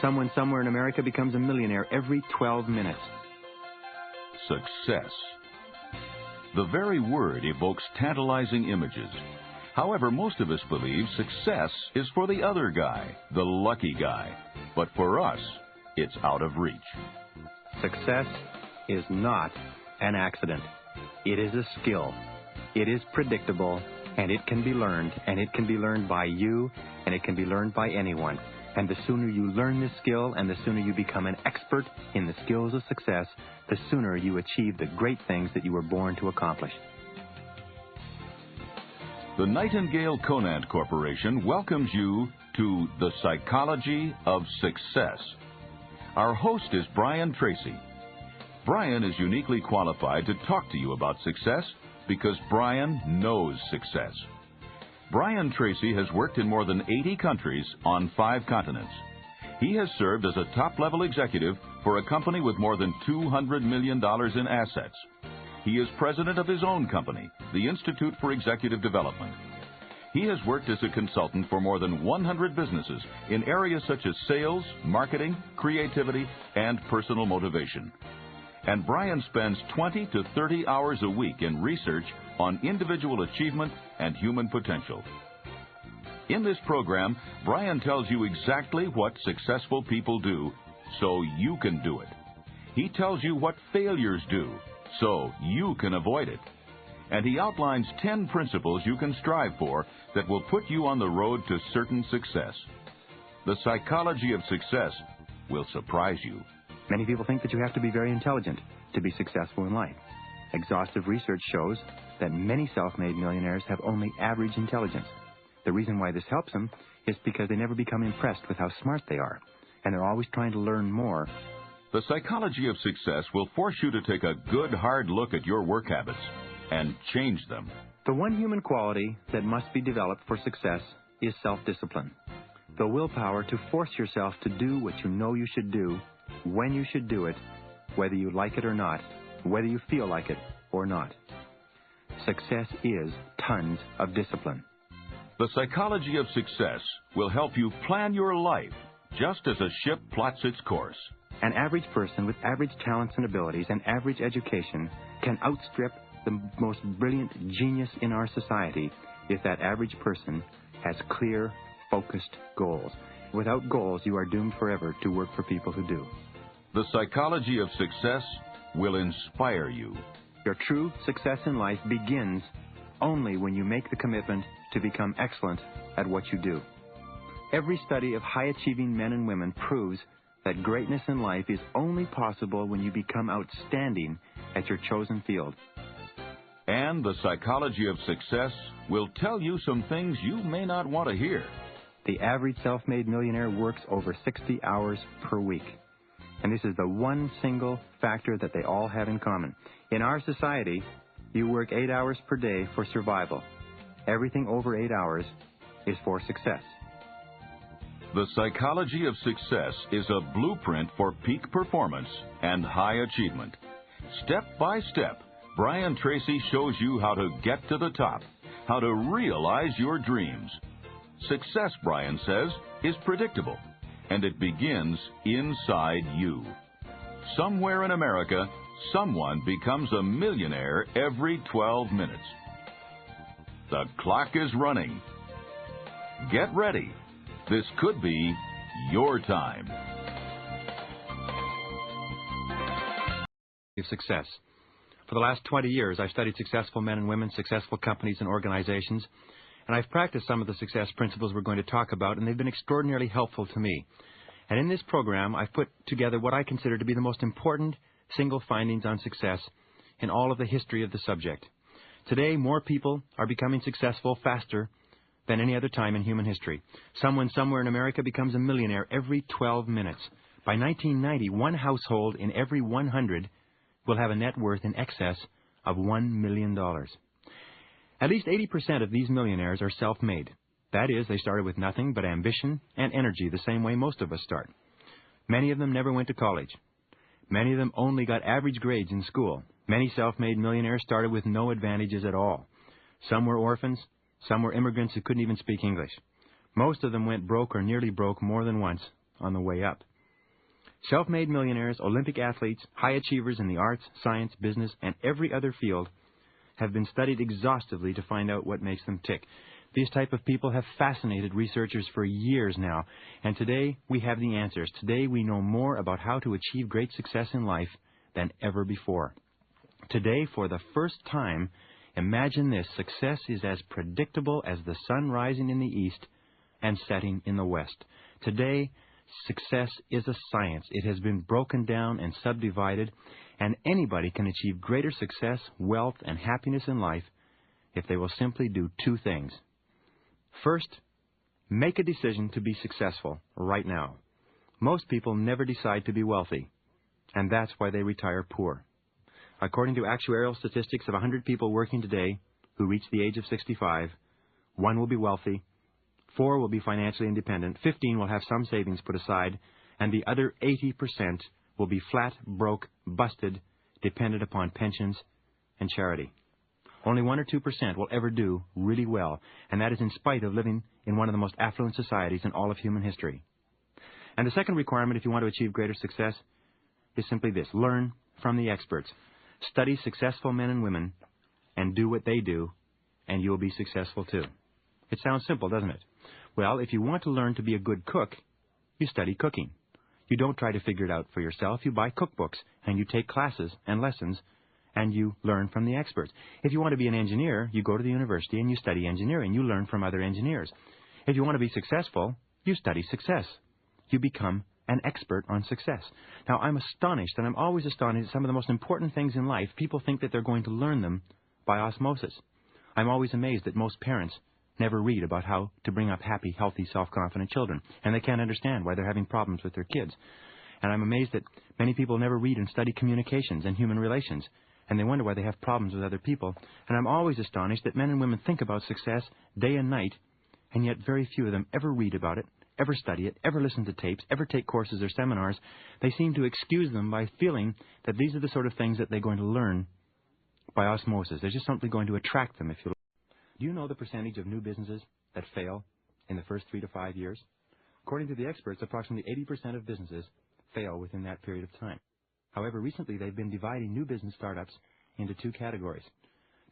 Someone somewhere in America becomes a millionaire every 12 minutes. Success. The very word evokes tantalizing images. However, most of us believe success is for the other guy, the lucky guy. But for us, it's out of reach. Success is not an accident. It is a skill. It is predictable, and it can be learned, and it can be learned by you, and it can be learned by anyone. And the sooner you learn this skill, and the sooner you become an expert in the skills of success, the sooner you achieve the great things that you were born to accomplish. The Nightingale Conant Corporation welcomes you to The Psychology of Success. Our host is Brian Tracy. Brian is uniquely qualified to talk to you about success because Brian knows success. Brian Tracy has worked in more than 80 countries on 5 continents. He has served as a top-level executive for a company with more than $200 million in assets. He is president of his own company, the Institute for Executive Development. He has worked as a consultant for more than 100 businesses in areas such as sales, marketing, creativity, and personal motivation. And Brian spends 20 to 30 hours a week in research on individual achievement and human potential. In this program, Brian tells you exactly what successful people do so you can do it. He tells you what failures do so you can avoid it. And he outlines 10 principles you can strive for that will put you on the road to certain success. The Psychology of Success will surprise you. Many people think that you have to be very intelligent to be successful in life. Exhaustive research shows that many self-made millionaires have only average intelligence. The reason why this helps them is because they never become impressed with how smart they are, and they're always trying to learn more. The Psychology of Success will force you to take a good, hard look at your work habits and change them. The one human quality that must be developed for success is self-discipline. The willpower to force yourself to do what you know you should do, when you should do it, whether you like it or not, whether you feel like it or not. Success is tons of discipline. The Psychology of Success will help you plan your life just as a ship plots its course. An average person with average talents and abilities and average education can outstrip the most brilliant genius in our society if that average person has clear, focused goals. Without goals, you are doomed forever to work for people who do. The Psychology of Success will inspire you. Your true success in life begins only when you make the commitment to become excellent at what you do. Every study of high-achieving men and women proves that greatness in life is only possible when you become outstanding at your chosen field. And the Psychology of Success will tell you some things you may not want to hear. The average self-made millionaire works over 60 hours per week. And this is the one single factor that they all have in common. In our society, you work 8 hours per day for survival. Everything over 8 hours is for success. The Psychology of Success is a blueprint for peak performance and high achievement. Step by step, Brian Tracy shows you how to get to the top, how to realize your dreams. Success, Brian says, is predictable, and it begins inside you. Somewhere in America, someone becomes a millionaire every 12 minutes. The clock is running. Get ready. This could be your time. Success. For the last 20 years, I've studied successful men and women, successful companies and organizations, and I've practiced some of the success principles we're going to talk about, and they've been extraordinarily helpful to me. And in this program, I've put together what I consider to be the most important single findings on success in all of the history of the subject. Today, more people are becoming successful faster than any other time in human history. Someone somewhere in America becomes a millionaire every 12 minutes. By 1990, one household in every 100 will have a net worth in excess of $1 million. At least 80% of these millionaires are self-made. That is, they started with nothing but ambition and energy, the same way most of us start. Many of them never went to college. Many of them only got average grades in school. Many self-made millionaires started with no advantages at all. Some were orphans. Some were immigrants who couldn't even speak English. Most of them went broke or nearly broke more than once, on the way up. Self-made millionaires, Olympic athletes, high achievers in the arts, science, business, and every other field have been studied exhaustively to find out what makes them tick. These type of people have fascinated researchers for years now, and today we have the answers. Today we know more about how to achieve great success in life than ever before. Today, for the first time, imagine this: success is as predictable as the sun rising in the east and setting in the west. Today, success is a science. It has been broken down and subdivided, and anybody can achieve greater success, wealth, and happiness in life if they will simply do two things. First, make a decision to be successful right now. Most people never decide to be wealthy, and that's why they retire poor. According to actuarial statistics of 100 people working today who reach the age of 65, 1 will be wealthy, 4 will be financially independent, 15 will have some savings put aside, and the other 80% will be flat, broke, busted, dependent upon pensions and charity. Only 1 or 2% will ever do really well, and that is in spite of living in one of the most affluent societies in all of human history. And the second requirement if you want to achieve greater success is simply this: learn from the experts. Study successful men and women and do what they do, and you will be successful too. It sounds simple, doesn't it? Well, if you want to learn to be a good cook, you study cooking. You don't try to figure it out for yourself. You buy cookbooks, and you take classes and lessons, and you learn from the experts. If you want to be an engineer, you go to the university and you study engineering. You learn from other engineers. If you want to be successful, you study success. You become an expert on success. Now, I'm astonished, and I'm always astonished at some of the most important things in life. People think that they're going to learn them by osmosis. I'm always amazed that most parents never read about how to bring up happy, healthy, self-confident children, and they can't understand why they're having problems with their kids. And I'm amazed that many people never read and study communications and human relations, and they wonder why they have problems with other people. And I'm always astonished that men and women think about success day and night, and yet very few of them ever read about it, ever study it, ever listen to tapes, ever take courses or seminars. They seem to excuse them by feeling that these are the sort of things that they're going to learn by osmosis. They're just simply going to attract them, if you like. Do you know the percentage of new businesses that fail in the first 3 to 5 years? According to the experts, approximately 80% of businesses fail within that period of time. However, recently they've been dividing new business startups into 2 categories.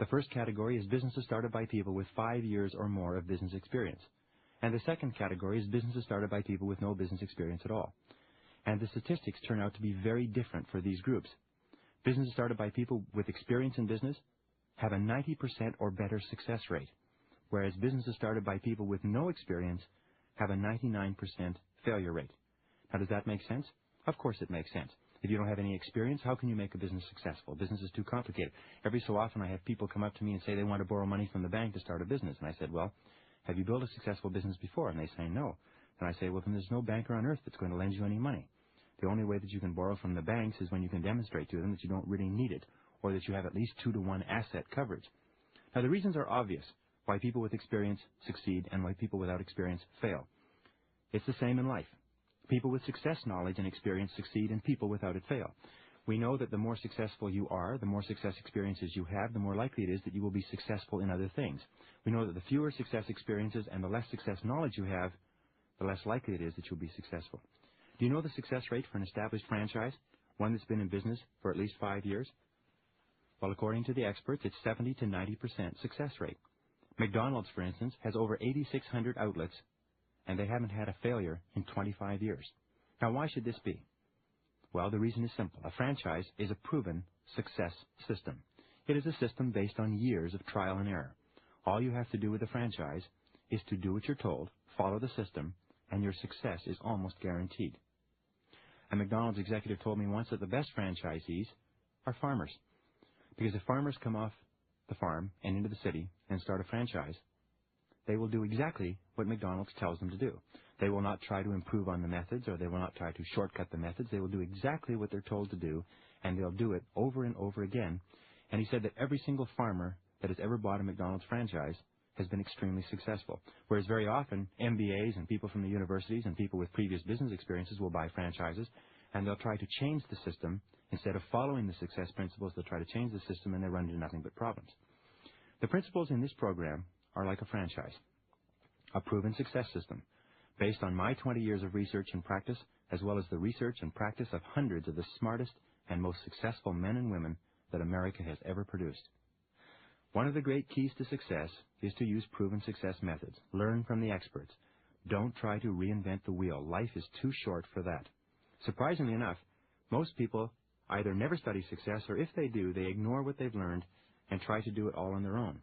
The first category is businesses started by people with 5 years or more of business experience. And the second category is businesses started by people with no business experience at all. And the statistics turn out to be very different for these groups. Businesses started by people with experience in business have a 90% or better success rate, whereas businesses started by people with no experience have a 99% failure rate. Now, does that make sense? Of course it makes sense. If you don't have any experience, how can you make a business successful? Business is too complicated. Every so often I have people come up to me and say they want to borrow money from the bank to start a business. And I said, well, have you built a successful business before? And they say no. And I say, well, then there's no banker on earth that's going to lend you any money. The only way that you can borrow from the banks is when you can demonstrate to them that you don't really need it, or that you have at least 2-to-1 asset coverage. Now, the reasons are obvious why people with experience succeed and why people without experience fail. It's the same in life. People with success knowledge and experience succeed, and people without it fail. We know that the more successful you are, the more success experiences you have, the more likely it is that you will be successful in other things. We know that the fewer success experiences and the less success knowledge you have, the less likely it is that you'll be successful. Do you know the success rate for an established franchise, one that's been in business for at least 5 years? Well, according to the experts, it's 70 to 90% success rate. McDonald's, for instance, has over 8,600 outlets, and they haven't had a failure in 25 years. Now, why should this be? Well, the reason is simple. A franchise is a proven success system. It is a system based on years of trial and error. All you have to do with a franchise is to do what you're told, follow the system, and your success is almost guaranteed. A McDonald's executive told me once that the best franchisees are farmers. Because if farmers come off the farm and into the city and start a franchise, they will do exactly what McDonald's tells them to do. They will not try to improve on the methods, or they will not try to shortcut the methods. They will do exactly what they're told to do, and they'll do it over and over again. And he said that every single farmer that has ever bought a McDonald's franchise has been extremely successful. Whereas very often, MBAs and people from the universities and people with previous business experiences will buy franchises, and they'll try to change the system. Instead of following the success principles, they'll try to change the system, and they run into nothing but problems. The principles in this program are like a franchise, a proven success system based on my 20 years of research and practice, as well as the research and practice of hundreds of the smartest and most successful men and women that America has ever produced. One of the great keys to success is to use proven success methods. Learn from the experts. Don't try to reinvent the wheel. Life is too short for that. Surprisingly enough, most people either never study success, or if they do, they ignore what they've learned and try to do it all on their own.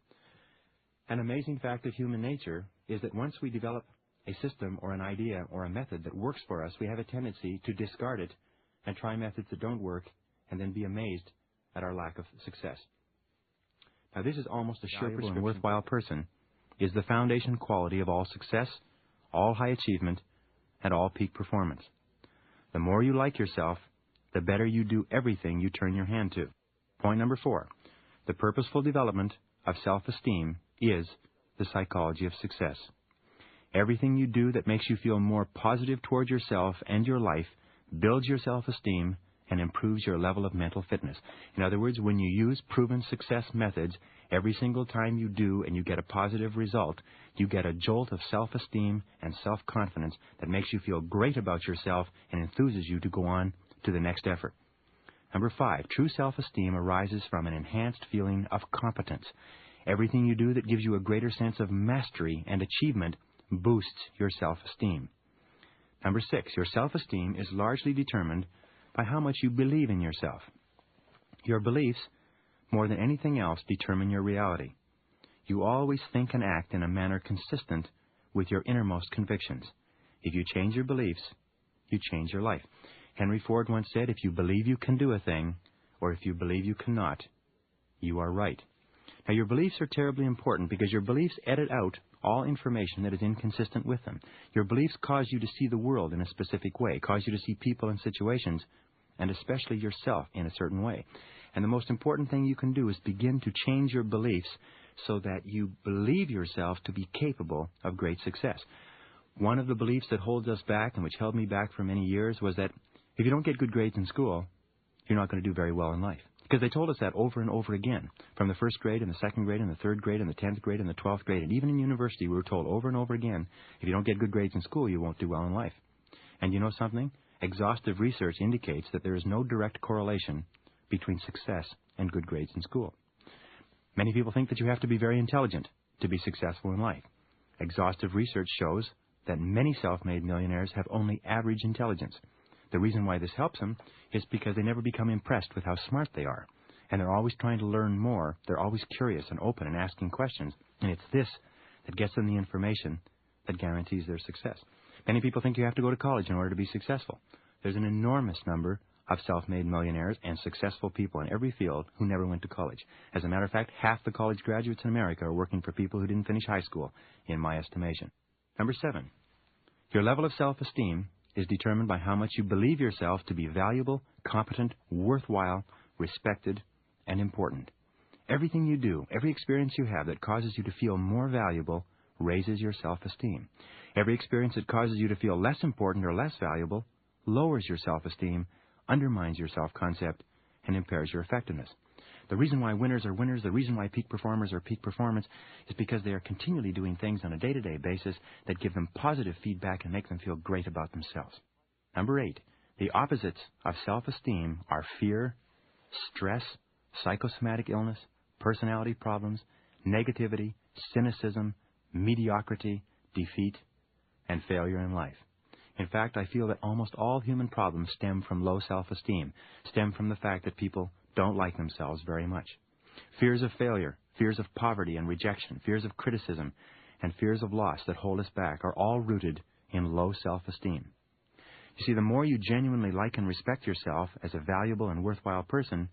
An amazing fact of human nature is that once we develop a system or an idea or a method that works for us, we have a tendency to discard it and try methods that don't work and then be amazed at our lack of success. Now, this is almost a sure and worthwhile person is the foundation quality of all success, all high achievement, and all peak performance. The more you like yourself, the better you do everything you turn your hand to. Point number 4, the purposeful development of self-esteem is the psychology of success. Everything you do that makes you feel more positive toward yourself and your life builds your self-esteem and improves your level of mental fitness. In other words, when you use proven success methods, every single time you do and you get a positive result, you get a jolt of self-esteem and self-confidence that makes you feel great about yourself and enthuses you to go on to the next effort. Number 5, true self-esteem arises from an enhanced feeling of competence. Everything you do that gives you a greater sense of mastery and achievement boosts your self-esteem. Number 6, your self-esteem is largely determined by how much you believe in yourself. Your beliefs, more than anything else, determine your reality. You always think and act in a manner consistent with your innermost convictions. If you change your beliefs, you change your life. Henry Ford once said, if you believe you can do a thing, or if you believe you cannot, you are right. Now, your beliefs are terribly important because your beliefs edit out all information that is inconsistent with them. Your beliefs cause you to see the world in a specific way, cause you to see people and situations, and especially yourself, in a certain way. And the most important thing you can do is begin to change your beliefs so that you believe yourself to be capable of great success. One of the beliefs that holds us back, and which held me back for many years, was that if you don't get good grades in school, you're not going to do very well in life. Because they told us that over and over again, from the first grade and the second grade and the third grade and the 10th grade and the 12th grade, and even in university we were told over and over again, if you don't get good grades in school, you won't do well in life. And you know something? Exhaustive research indicates that there is no direct correlation between success and good grades in school. Many people think that you have to be very intelligent to be successful in life. Exhaustive research shows that many self-made millionaires have only average intelligence. The reason why this helps them is because they never become impressed with how smart they are. And they're always trying to learn more. They're always curious and open and asking questions. And it's this that gets them the information that guarantees their success. Many people think you have to go to college in order to be successful. There's an enormous number of self-made millionaires and successful people in every field who never went to college. As a matter of fact, half the college graduates in America are working for people who didn't finish high school, in my estimation. Number 7, your level of self-esteem is determined by how much you believe yourself to be valuable, competent, worthwhile, respected, and important. Everything you do, every experience you have that causes you to feel more valuable raises your self-esteem. Every experience that causes you to feel less important or less valuable lowers your self-esteem, undermines your self-concept, and impairs your effectiveness. The reason why winners are winners, the reason why peak performers are peak performance, is because they are continually doing things on a day-to-day basis that give them positive feedback and make them feel great about themselves. Number 8, the opposites of self-esteem are fear, stress, psychosomatic illness, personality problems, negativity, cynicism, mediocrity, defeat, and failure in life. In fact, I feel that almost all human problems stem from low self-esteem, stem from the fact that people don't like themselves very much. Fears of failure, fears of poverty and rejection, fears of criticism, and fears of loss that hold us back are all rooted in low self-esteem. You see, the more you genuinely like and respect yourself as a valuable and worthwhile person,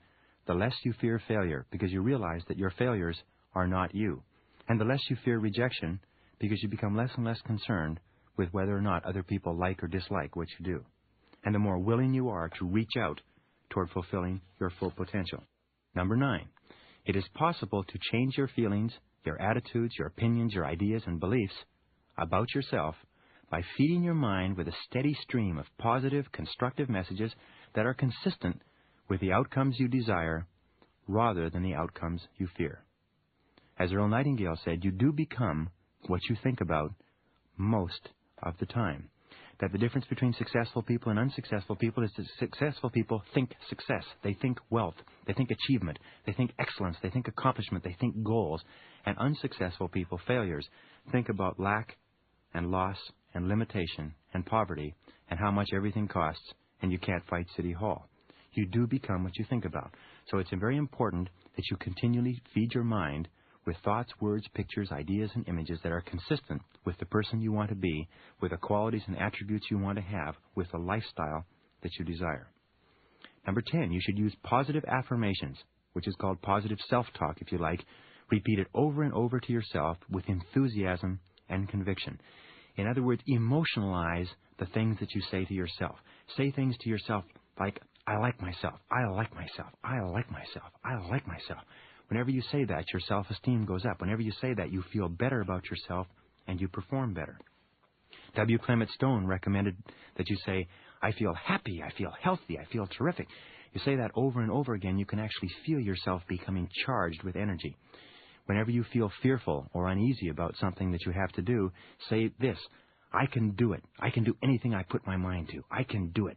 the less you fear failure because you realize that your failures are not you, and the less you fear rejection because you become less and less concerned with whether or not other people like or dislike what you do, and the more willing you are to reach out toward fulfilling your full potential. Number 9, it is possible to change your feelings, your attitudes, your opinions, your ideas, and beliefs about yourself by feeding your mind with a steady stream of positive, constructive messages that are consistent with the outcomes you desire rather than the outcomes you fear. As Earl Nightingale said, you do become what you think about most of the time. That the difference between successful people and unsuccessful people is that successful people think success. They think wealth. They think achievement. They think excellence. They think accomplishment. They think goals. And unsuccessful people, failures, think about lack and loss and limitation and poverty and how much everything costs, and you can't fight City Hall. You do become what you think about. So it's very important that you continually feed your mind with thoughts, words, pictures, ideas, and images that are consistent with the person you want to be, with the qualities and attributes you want to have, with the lifestyle that you desire. Number 10, you should use positive affirmations, which is called positive self-talk, if you like. Repeat it over and over to yourself with enthusiasm and conviction. In other words, emotionalize the things that you say to yourself. Say things to yourself like, I like myself, I like myself, I like myself, I like myself. Whenever you say that, your self-esteem goes up. Whenever you say that, you feel better about yourself and you perform better. W. Clement Stone recommended that you say, I feel happy, I feel healthy, I feel terrific. You say that over and over again, you can actually feel yourself becoming charged with energy. Whenever you feel fearful or uneasy about something that you have to do, say this, I can do it. I can do anything I put my mind to. I can do it.